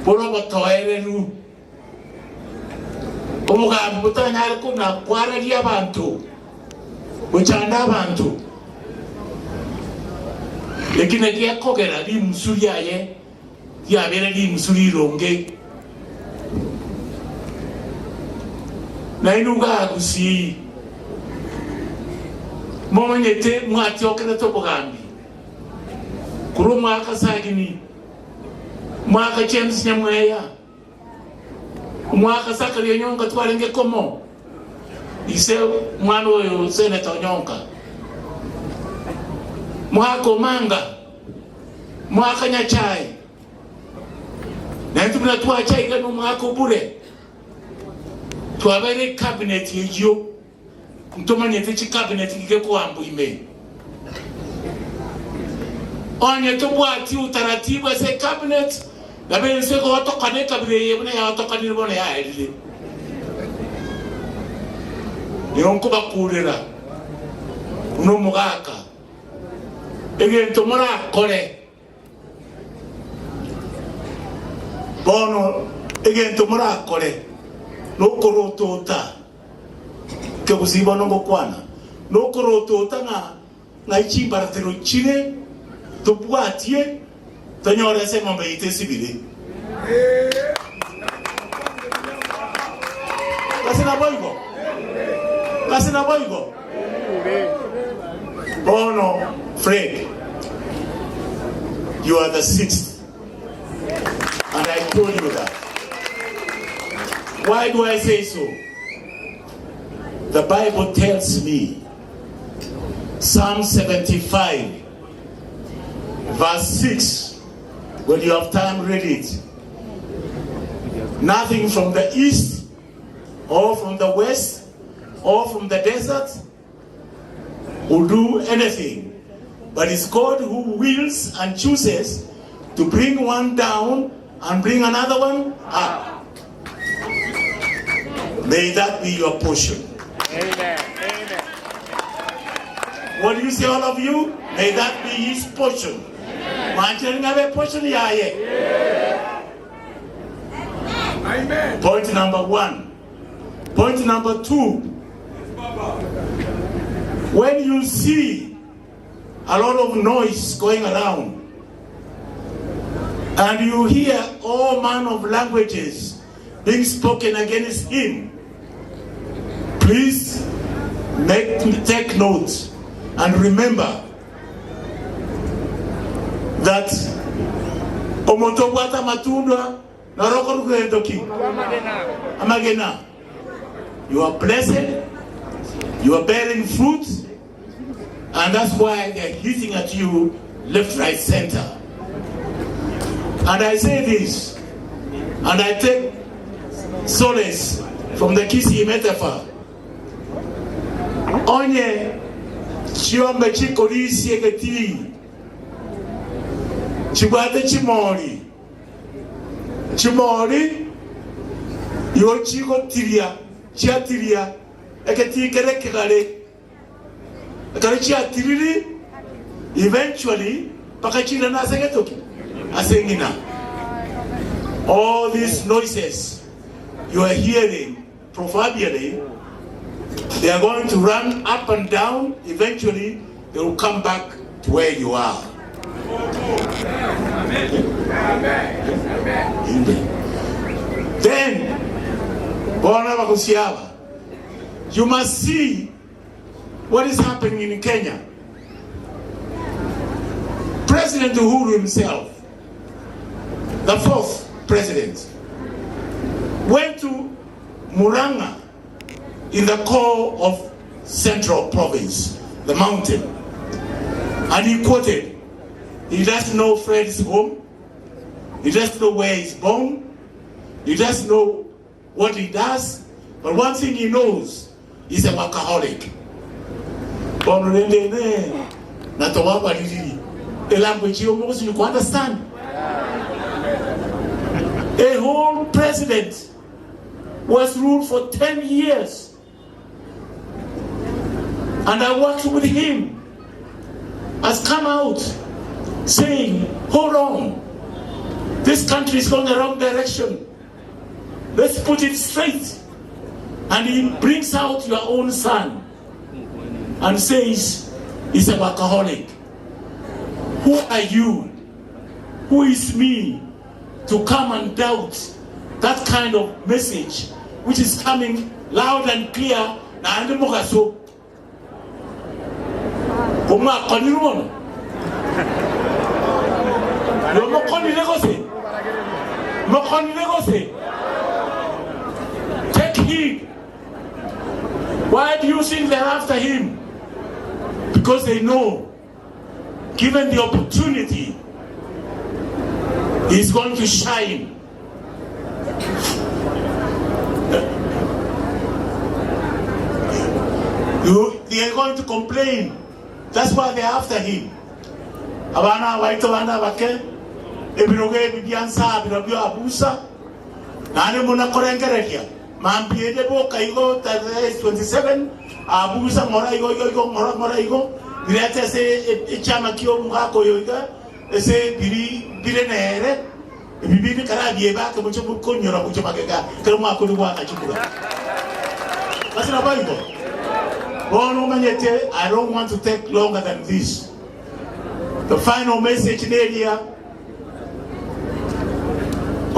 Boroba toereru. Umugambi butanyari kuna kwara ry'abantu. Buchanda abantu. Lekine kyakogera li musuli yaye yabera li musuli ronge. Na inuga akusi. Momanyete mwatyokera tobugambi. Kuru mwaka sagini. Mwaka James Nyamweya. Mwaka Sakari Nyonka twarenge komo. Ise mwana oyo Senator Nyonka. Mwaka Omanga. Mwaka Nyachai. Na tumna twachai kanu mwaka Obure. Twabere cabinet yejo. Mtomanyete chi cabinet kike kuambu ime. Onye tobwati utaratibu ese cabinet. Labe nseko watokane kabire yebune ya watokane bone ya edile. Yonko bakurera. Uno mugaka. Ege ntomora kore. Bono ege ntomora kore. No korotota. Ke buziba no ngokwana. No korotota na ichimbaratero chile tobwatie. Tanyora se mambe ite sibile. Kasina boigo. Bono, Fred, you are the 6th. And I told you that. Why do I say so? The Bible tells me, Psalm 75, verse 6, when you have time, read it. Nothing from the east, or from the west, or from the desert will do anything. But it's God who wills and chooses to bring one down and bring another one up. May that be your portion. Amen. Amen. What do you say, all of you? May that be his portion. Amen. Point number 1. Point number 2. When you see a lot of noise going around and you hear all manner of languages being spoken against him, please take note and remember that omotobwata matunda na roko rukendoki amagena. You are blessed, you are bearing fruit, and that's why they're hitting at you left, right, center. And I say this, and I take solace from the Kisi metaphor. Onye chiombe chikorisi eketi chibate chimori yo chiko tiria chiatiria eketi kerekare ekare chiatiriri eventually pakachira na asengetoki asengina. All these noises you are hearing proverbially, they are going to run up and down. Eventually they will come back to where you are. Amen. Then, you must see what is happening in Kenya. President Uhuru himself, the 4th president, went to Murang'a in the core of Central Province, the mountain, and he quoted, he doesn't know Fred's home, he doesn't know where he's born, he doesn't know what he does, but one thing he knows, he's a workaholic. A language you almost you can understand. A whole president was ruled for 10 years. And I worked with him, has come out saying, hold on, This country is going the wrong direction. Let's put it straight. And he brings out your own son and says, he's a workaholic. Who are you? Who is me to come and doubt that kind of message which is coming loud and clear? Na ande mogaso. Kuma konirumono. Yo mo koni negose. Mo koni negose. Take heed. Why do you think they're after him? Because they know, given the opportunity, he's going to shine. They are going to complain. That's why they're after him. Abana waito bana bake ebiroge bibiansa birabyo abusa nane muna korengerekia mampiede bo kaigo 27 abusa mora igo mora igo direte se chama kio mungako yoiga ese bire nere bibi kara bieba ke mucho konyora mucho magega kero mako ni wa kachukura. That's not Bible. I don't want to take longer than this. The final message in area